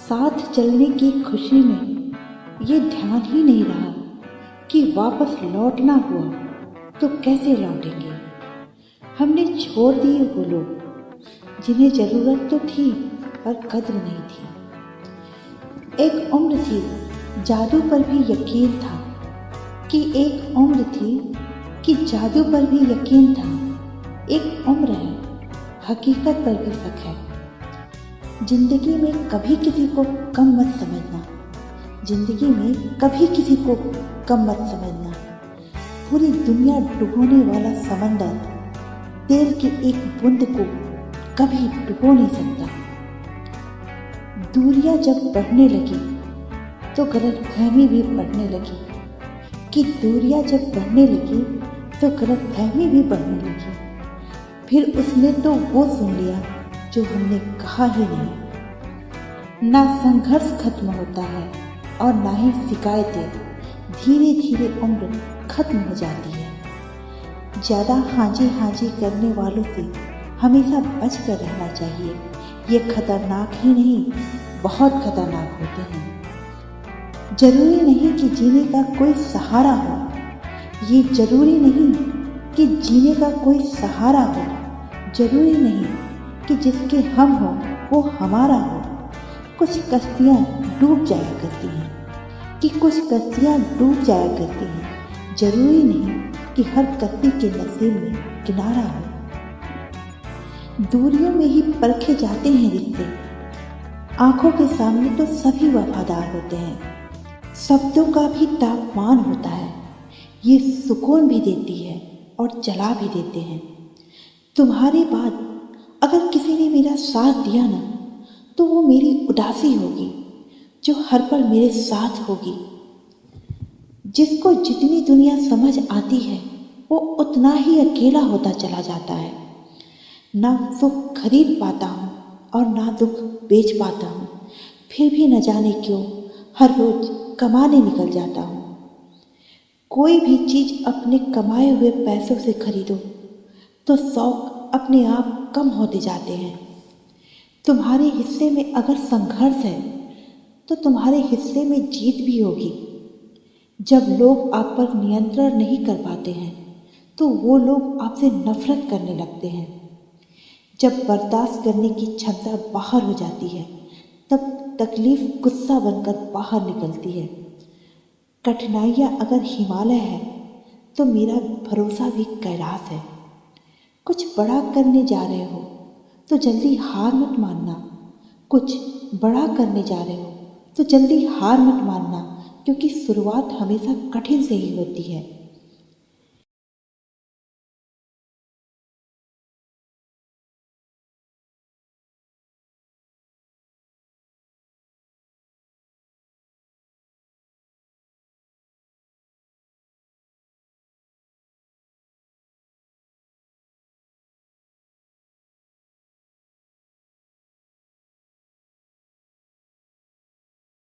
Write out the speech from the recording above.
साथ चलने की खुशी में ये ध्यान ही नहीं रहा कि वापस लौटना हुआ तो कैसे लौटेंगे। हमने छोड़ दिए वो लोग जिन्हें ज़रूरत तो थी पर कद्र नहीं थी। एक उम्र थी जादू पर भी यकीन था एक उम्र थी कि जादू पर भी यकीन था। एक उम्र है हकीकत पर भी शक है। जिंदगी में कभी किसी को कम मत समझना, जिंदगी में कभी किसी को कम मत समझना। पूरी दुनिया डुबोने वाला समंदर तेल की एक बूंद को कभी डुबो नहीं सकता। दूरियां जब बढ़ने लगी तो गलतफहमी भी बढ़ने लगी दूरियां जब बढ़ने लगी तो गलतफहमी भी बढ़ने लगी। फिर उसने तो वो सुन लिया जो हमने कहा ही नहीं। ना संघर्ष खत्म होता है और ना ही शिकायतें। धीरे धीरे उम्र खत्म हो जाती है। ज़्यादा हाजी हाजी करने वालों से हमेशा बच कर रहना चाहिए। ये खतरनाक ही नहीं, बहुत खतरनाक होते हैं। जरूरी नहीं कि जीने का कोई सहारा हो, ये जरूरी नहीं कि जीने का कोई सहारा हो। जरूरी नहीं कि जिसके हम हो वो हमारा हो। कुछ कश्तियाँ डूब जाया करती हैं जरूरी नहीं कि हर कश्ती के नसीब में किनारा हो। दूरियों में ही परखे जाते हैं रिश्ते। आंखों के सामने तो सभी वफादार होते हैं। शब्दों का भी तापमान होता है। ये सुकून भी देती है और जला भी देते हैं। तुम्हारे बाद अगर किसी ने मेरा साथ दिया ना तो वो मेरी उदासी होगी जो हर पल मेरे साथ होगी। जिसको जितनी दुनिया समझ आती है वो उतना ही अकेला होता चला जाता है। ना सुख खरीद पाता हूँ और ना दुख बेच पाता हूँ। फिर भी न जाने क्यों हर रोज कमाने निकल जाता हूँ। कोई भी चीज़ अपने कमाए हुए पैसों से खरीदो तो शौक अपने आप कम होते जाते हैं। तुम्हारे हिस्से में अगर संघर्ष है तो तुम्हारे हिस्से में जीत भी होगी। जब लोग आप पर नियंत्रण नहीं कर पाते हैं तो वो लोग आपसे नफरत करने लगते हैं। जब बर्दाश्त करने की क्षमता बाहर हो जाती है तब तकलीफ गुस्सा बनकर बाहर निकलती है। कठिनाइयाँ अगर हिमालय है तो मेरा भरोसा भी कैलाश है। कुछ बड़ा करने जा रहे हो तो जल्दी हार मत मानना। कुछ बड़ा करने जा रहे हो तो जल्दी हार मत मानना, क्योंकि शुरुआत हमेशा कठिन से ही होती है।